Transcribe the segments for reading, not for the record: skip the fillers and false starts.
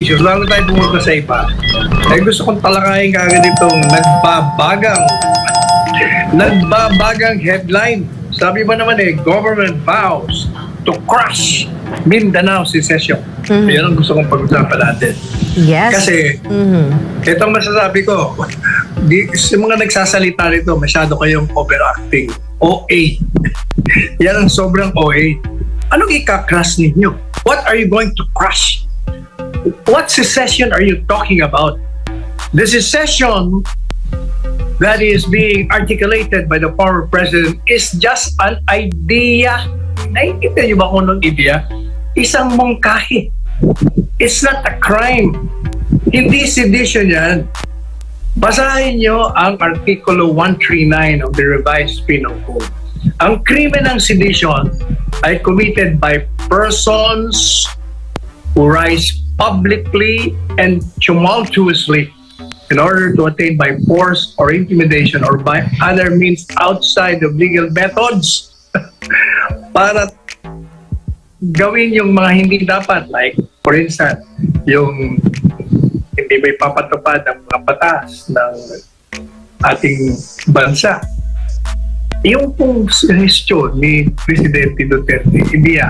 issues, lalo tayo pumunta sa iba, ay gusto kong talakayin kagad itong nagbabagang headline. Sabi ba naman government vows to crush Mindanao secession. Yan ang gusto kong pag-usapan natin. Yes. Kasi, itong masasabi ko, sa mga nagsasalita nito, masyado kayong overacting. OA. Yan ang sobrang OA. Anong ika-crush ninyo? What are you going to crush? What secession are you talking about? The secession that is being articulated by the former president is just an idea. Nakikita niyo ba kung anong idea? Isang mungkahi. It's not a crime. Hindi sedition yan. Basahin niyo ang Artikulo 139 of the Revised Penal Code. Ang krimen ng sedition ay committed by persons who rise publicly and tumultuously in order to attain by force or intimidation or by other means outside of legal methods para gawin yung mga hindi dapat, like for instance yung hindi may papatupad ng mga batas ng ating bansa. Yung pong suggestion ni Presidente Duterte, hindi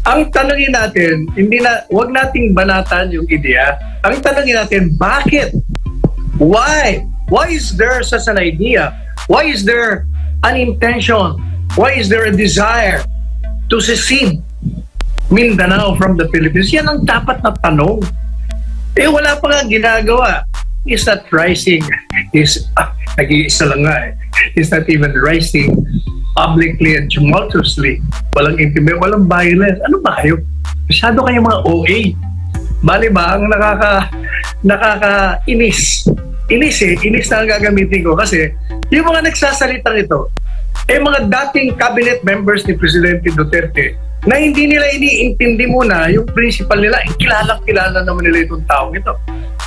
ang tanongin natin, wag nating banatan yung ideya. Ang tanongin natin, bakit? Why? Why is there such an idea? Why is there an intention? Why is there a desire to secede Mindanao from the Philippines? Yan ang dapat na tanong. Wala pa nga ginagawa. He's not rising. Nag-iisa lang nga He's not even rising publicly and tumultuously. Walang intimate, walang violence. Ano ba kayo? Masyado kayo mga OA. Bali ba, ang nakakainis. Inis na ang gagamitin ko kasi yung mga nagsasalitang ito, mga dating cabinet members ni Presidente Duterte na hindi nila iniintindi muna yung principal nila. Kilala naman nila itong taong ito.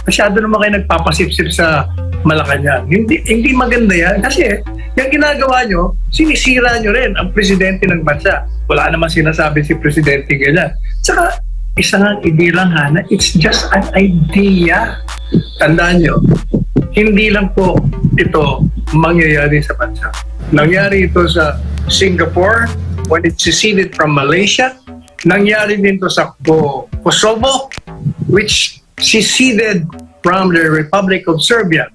Masyado naman kayo nagpapasipsip sa Malacanang. Hindi maganda yan kasi yung ginagawa nyo, sinisira nyo rin ang presidente ng bansa. Wala naman sinasabi si presidente ganyan. Tsaka, isa nga idea lang na it's just an idea. Tandaan nyo, hindi lang po ito mangyayari sa bansa. Nangyari ito sa Singapore when it seceded from Malaysia. Nangyari din ito sa Kosovo, which seceded from the Republic of Serbia.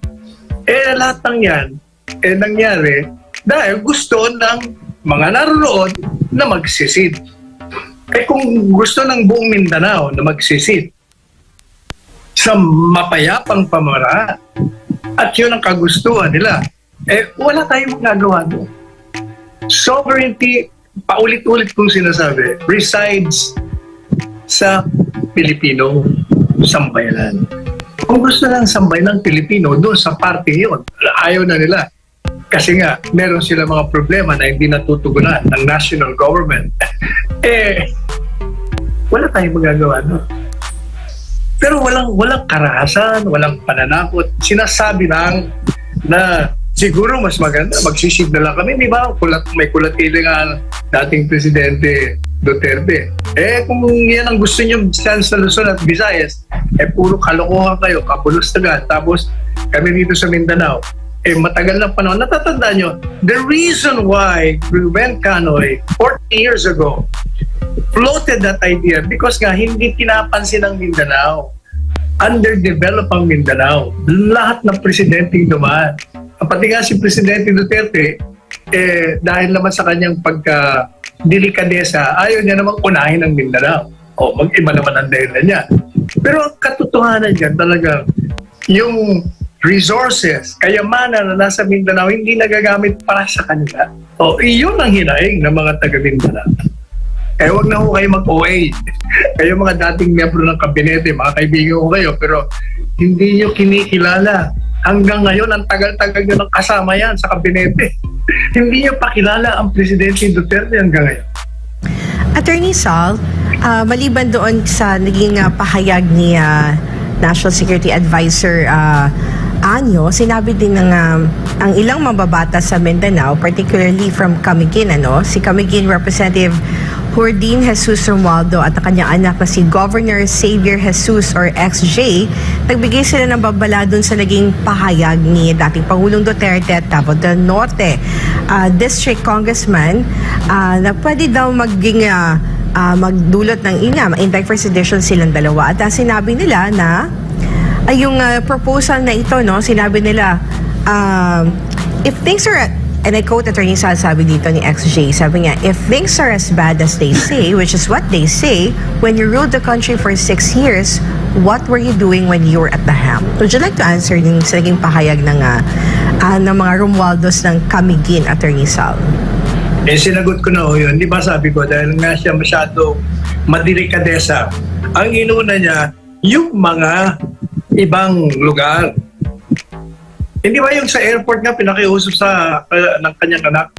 Lahat ng yan, nangyari dahil gusto ng mga naroon na magsisid. Kung gusto ng buong Mindanao na magsisid sa mapayapang pamaraan at yun ang kagustuhan nila, wala tayong magagawa doon. Sovereignty, paulit-ulit kong sinasabi, resides sa Pilipino sambayanan. Kung gusto lang sambay ng Pilipino doon sa party yun, ayaw na nila. Kasi nga, meron sila mga problema na hindi natutugunan ng national government. Wala tayong magagawa doon. Pero walang karahasan, walang pananakot. Sinasabi lang na siguro mas maganda, magsisid na lang kami, di ba? May kulatili nga dating Presidente Duterte. Kung yan ang gusto nyo sa Luzon at Visayas, puro kalokohan kayo, kabulustagan. Tapos kami dito sa Mindanao, matagal ng panahon. Natatandaan nyo, the reason why Ruben Canoy 40 years ago floated that idea because nga hindi pinapansin ng Mindanao. Underdeveloped ang Mindanao. Lahat ng presidenteng dumaan. Pati nga si Presidente Duterte, dahil naman sa kanyang pagka-delikadesa, ayaw niya namang unahin ang Mindanao. Mag-iba naman ang dahilan niya. Pero ang katotohanan dyan talaga, yung resources, kayamanan na nasa Mindanao, hindi nagagamit para sa kanila. Iyon ang hinaing ng mga taga-Mindanao. Huwag na ho kayo mag-OA. Kayo mga dating miyembro ng kabinete, mga kaibigan ko kayo, pero hindi nyo kinikilala. Hanggang ngayon, ang tagal-tagal nyo nang kasama yan sa kabinete. Hindi nyo pakilala ang Presidente Duterte hanggang ngayon. Attorney Sal, maliban doon sa naging pahayag ni National Security Advisor Anyo, sinabi din ng ang ilang mambabatas sa Mindanao, particularly from Camiguin, si Camiguin Representative Jordin Jesus Romualdo at ang kanyang anak na si Governor Xavier Jesus or XJ, nagbigay sila ng babala dun sa naging pahayag ni dating Pangulong Duterte at Davao del Norte District Congressman na pwede daw maging magdulot ng ma-indict for sedition silang dalawa. At sinabi nila na yung proposal na ito, no, sinabi nila if things are, and I quote Attorney Sal, sabi dito ni XJ, sabi niya, if things are as bad as they say, which is what they say, when you ruled the country for 6 years, what were you doing when you were at the helm? Would you like to answer yung sa naging pahayag ng mga Romualdos ng Camiguin, Attorney Sal? Sinagot ko na yun. Di ba sabi ko, dahil nga siya masyadong madelikadesa, ang inuna niya, yung mga ibang lugar. Hindi ba yung sa airport nga pinakiusap sa ng kanyang anak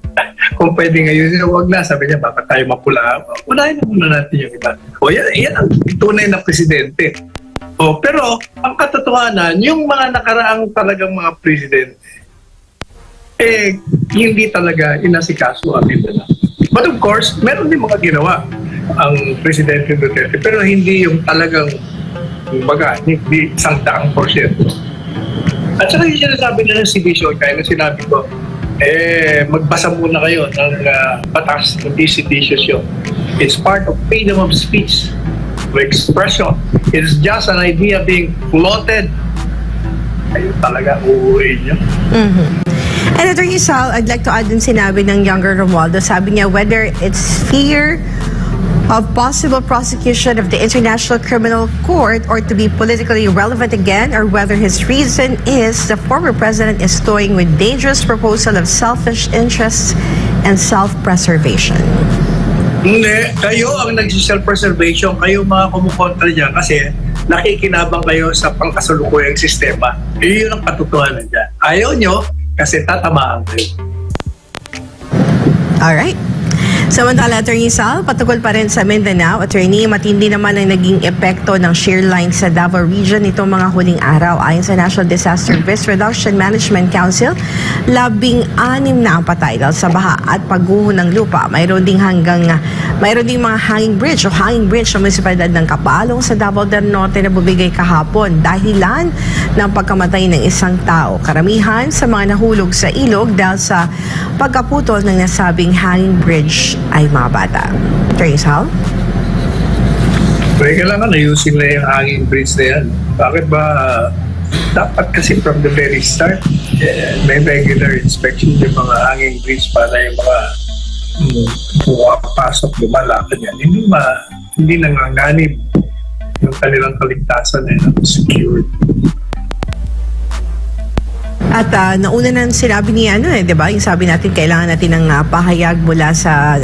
kung pwede ngayon, huwag na, sabi niya, baka tayo mapula. Unahin na muna natin yung iba. O yan ang tunay na presidente. O, pero ang katotohanan, yung mga nakaraang talagang mga presidente, hindi talaga inasikaso ang Mindanao. But of course, meron din mga ginawa ang Presidente Duterte, pero hindi yung talagang hindi 100%. At saka yung sinasabi na ng sedisyon, kaya na sinabi ko, magbasa muna kayo ng batas ng sedisyon. It's part of freedom of speech, of expression. It's just an idea being floated. Ayun talaga, uuwi niya. And Attorney Sal, I'd like to add din sinabi ng younger Romualdo, sabi niya whether it's fear of possible prosecution of the International Criminal Court or to be politically relevant again, or whether his reason is the former president is toying with dangerous proposal of selfish interests and self-preservation. Hindi, kayo ang nagsi-self-preservation, kayo mga kumukontra dyan kasi nakikinabang kayo sa pangkasalukuyang sistema. Yun ang katotohanan dyan. Ayaw nyo kasi tatamaan kayo. Alright. Samantala, Attorney Sal, patungkol pa rin sa Mindanao, Attorney, matindi naman ang naging epekto ng shear line sa Davao Region itong mga huling araw. Ayon sa National Disaster Risk Reduction Management Council, 16 na ang patay dahil sa baha at pagguho ng lupa. Mayroon ding mga hanging bridge sa munisipalidad ng Kapalong sa Davao del Norte na bubigay kahapon dahilan ng pagkamatay ng isang tao. Karamihan sa mga nahulog sa ilog dahil sa pagkaputol ng nasabing hanging bridge ay mga bata. Attorney Sal? Kailangan ayusin na yung hanging bridge na yan. Bakit ba dapat kasi from the very start may regular inspection yung mga hanging bridge para yung mga pumapasok, lumalakad yan. Hindi nanganganib yung kanilang kaligtasan na secured. At nauna nang sinabi ni di ba? Yung sabi natin kailangan natin ng pahayag mula sa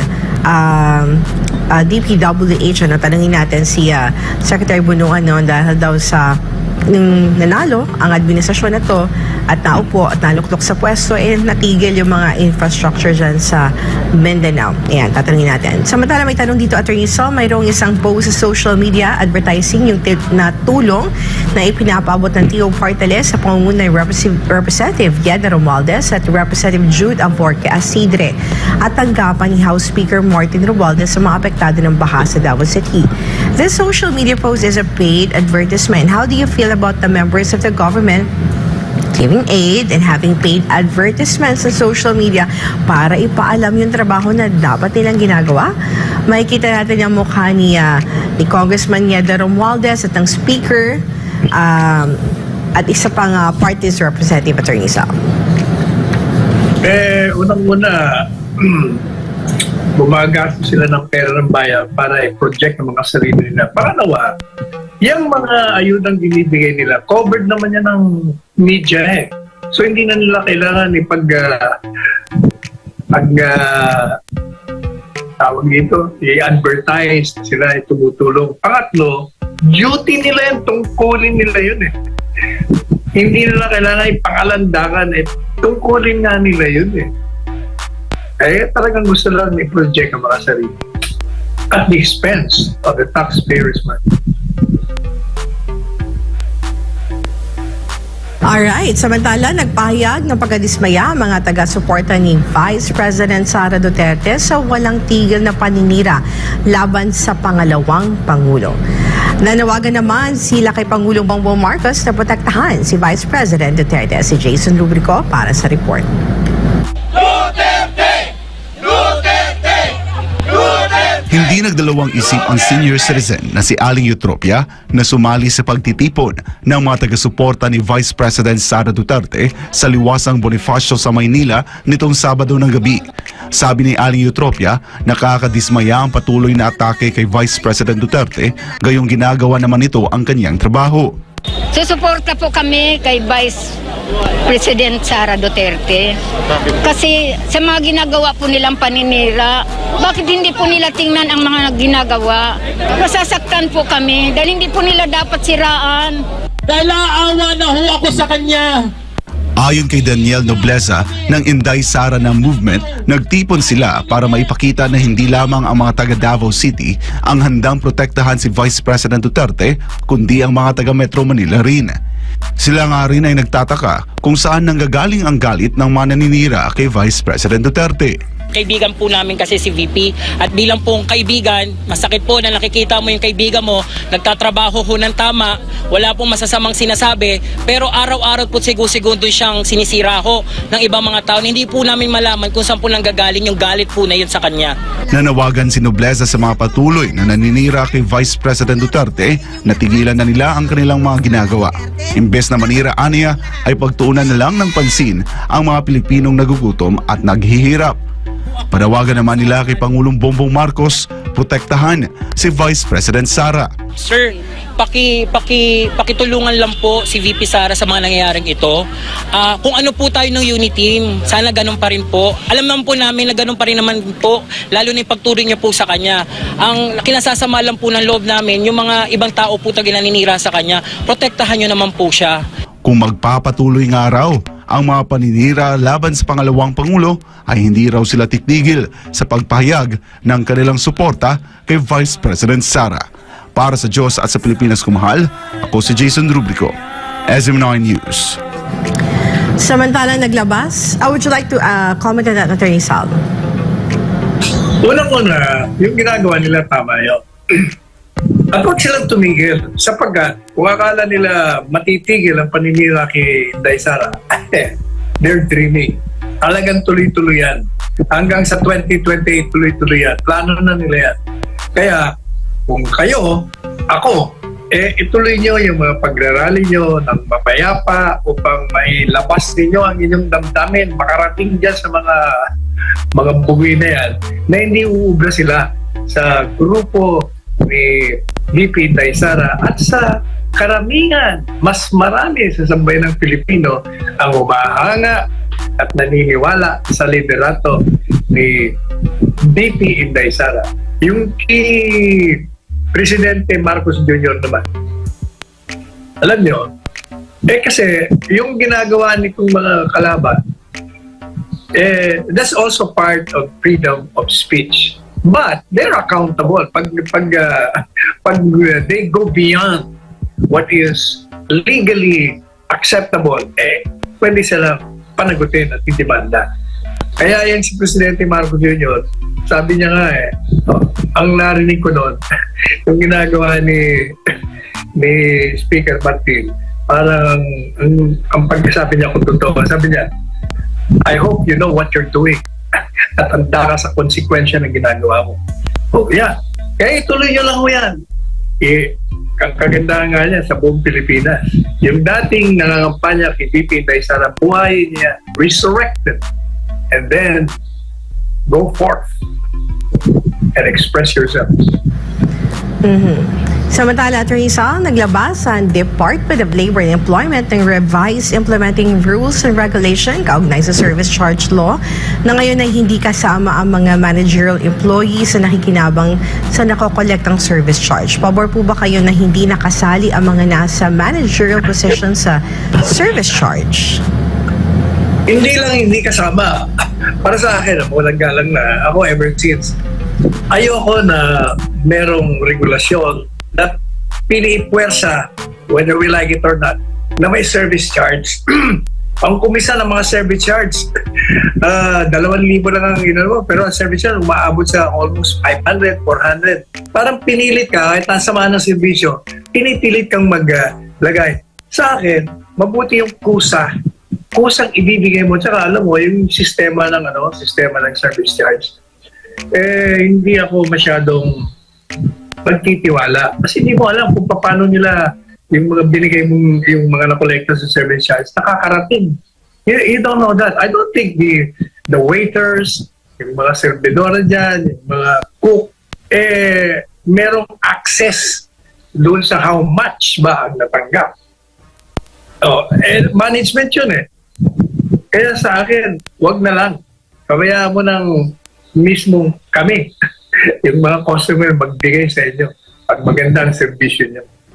DPWH. Tanungin natin si Secretary Bunungan dahil daw sa nung nanalo ang administrasyon na to at naupo at naluklok sa pwesto, natigil yung mga infrastructure dyan sa Mindanao. Ayan, tatanungin natin. Samantala, may tanong dito, Attorney Sal, mayroong isang post sa social media advertising yung na tulong na ipinapaabot ng Tio Parteles sa pangunguna ng Representative Yeda Romualdez at Representative Jude Avorque Asidre at tanggapan ni House Speaker Martin Romualdez sa mga apektado ng baha sa Davao City. This social media post is a paid advertisement. How do you feel about the members of the government giving aid and having paid advertisements sa social media para ipaalam yung trabaho na dapat nilang ginagawa? Makikita natin yung mukha ni Congressman Yeda Romualdez at ng Speaker at isa pang party's representative, Attorney Sal. Unang-una, bumagastos sila ng pera ng bayan para i-project ng mga sarili nila. Pangalawa, yung mga ayudang binibigay nila, covered naman yan ng media So hindi na nila kailangan tawag dito, i-advertise sila tumutulong. Pangatlo, duty nila yan, tungkulin nila yun Hindi nila kailangan ipangalandakan tungkulin nga nila yun talagang gusto lang i-project ang mga sarili at the expense of the taxpayers' money. Alright, samantala nagpahayag ng pagkadismaya ang mga taga-suporta ni Vice President Sara Duterte sa walang tigil na paninira laban sa pangalawang Pangulo. Nanawagan naman sila kay Pangulong Bongbong Marcos na protektahan si Vice President Duterte. Si Jason Rubrico para sa report. Hindi nagdalawang isip ang senior citizen na si Aling Eutropia na sumali sa pagtitipon ng mga taga-suporta ni Vice President Sara Duterte sa Liwasang Bonifacio sa Maynila nitong Sabado ng gabi. Sabi ni Aling Eutropia, nakakadismaya ang patuloy na atake kay Vice President Duterte, gayong ginagawa naman ito ang kanyang trabaho. Susuporta po kami kay Vice President Sara Duterte. Kasi sa mga ginagawa po nilang paninira, bakit hindi po nila tingnan ang mga ginagawa? Masasaktan po kami dahil hindi po nila dapat siraan. Dahil naawa na ho ako sa kanya. Ayon kay Daniel Nobleza ng Inday Sara na movement, nagtipon sila para maipakita na hindi lamang ang mga taga Davao City ang handang protektahan si Vice President Duterte, kundi ang mga taga Metro Manila rin. Sila nga rin ay nagtataka kung saan nanggagaling ang galit ng mga naninira kay Vice President Duterte. Kaibigan po namin kasi si VP at bilang pong kaibigan, masakit po na nakikita mo yung kaibigan mo, nagtatrabaho ho ng tama, wala pong masasamang sinasabi, pero araw-araw po segundo siyang sinisira ho ng ibang mga tao. Hindi po namin malaman kung saan po nanggagaling yung galit po na yun sa kanya. Nanawagan si Nobleza sa mga patuloy na naninira kay Vice President Duterte na tigilan na nila ang kanilang mga ginagawa. Imbes na manira aniya ay pagtuunan na lang ng pansin ang mga Pilipinong nagugutom at naghihirap. Panawagan naman nila kay Pangulong Bongbong Marcos, protektahan si Vice President Sara. Sir, pakitulungan lang po si VP Sara sa mga nangyayaring ito. Kung ano po tayo ng unity team, sana ganun pa rin po. Alam naman po namin na ganun pa rin naman po, lalo na yung pagturo niya po sa kanya. Ang kinasasama lang po ng loob namin, yung mga ibang tao po tayo naninira sa kanya, protektahan nyo naman po siya. Kung magpapatuloy nga raw ang mga paninira laban sa pangalawang Pangulo, ay hindi raw sila titigil sa pagpahayag ng kanilang suporta kay Vice President Sara. Para sa Diyos at sa Pilipinas kumahal, ako si Jason Rubrico, SM9 News. Samantalang naglabas, would you like to comment on that, Attorney Sal? Unang-una, yung ginagawa nila tama yun. At huwag silang tumigil sapagkat kung akala nila matitigil ang paninira kay Inday Sara, they're dreaming. Talagang tuloy-tuloy yan. Hanggang sa 2028 tuloy-tuloy yan. Plano na nila yan. Kaya kung kayo, ako, ituloy nyo yung mga pagrarally nyo ng mapayapa upang mailabas ninyo ang inyong damdamin, makarating dyan sa mga bugoy na yan, na hindi uubra sila sa grupo ni VP Inday Sara at sa karamihan, mas marami sa sambayan ng Pilipino ang umahanga at naniniwala sa liderato ni VP Inday Sara. Yung kay Presidente Marcos Jr. naman, alam nyo, kasi yung ginagawa nitong mga kalaban, that's also part of freedom of speech. But they're accountable pag they go beyond what is legally acceptable, pwede sila panagutin at idemanda. Kaya yan si Presidente Marcos Jr., sabi niya nga ang narinig ko noon, yung ginagawa ni Speaker Martin, parang ang pagkasabi niya kung totoo, sabi niya, I hope you know what you're doing at handa ka sa konsekwensya ng ginagawa mo. Oh, yeah. Kaya ituloy nyo lang mo yan. Ang kagandahan nga niya sa buong Pilipinas, yung dating nangangampanya kay VP Inday Sara, buhay niya, resurrected, and then go forth and express yourselves. Samantala, Attorney Sal, naglabas ang Department of Labor and Employment ng revised implementing rules and regulation kaugnay sa service charge law na ngayon ay hindi kasama ang mga managerial employees na nakikinabang sa nakokolektang service charge. Pabor po ba kayo na hindi nakasali ang mga nasa managerial position sa service charge? Hindi kasama. Para sa akin, walang galang na ako ever since. Ayoko na merong regulasyon na piniipwersa, whether we like it or not, na may service charge. Ang kumisa ng mga service charge, 2,000 lang ang ginagawa, pero ang service charge umaabot sa almost 500, 400. Parang pinilit ka, kahit nasa mga ng servisyo, pinipilit kang maglagay. Sa akin, mabuti yung kusang ibibigay mo, tsaka alam mo, yung sistema ng service charge. Hindi ako masyadong pagtitiwala. Kasi hindi mo alam kung paano nila yung mga binigay mong, yung mga nakolekta sa service charge, nakakarating. You don't know that. I don't think the waiters, yung mga servidora dyan, yung mga cook, merong access doon sa how much ba ang natanggap. Management yun eh. Kaya sa akin, wag na lang. Pabayaan mo ng mismong kami, yung mga customer magbigay sa inyo pag maganda ang servisyo niyo.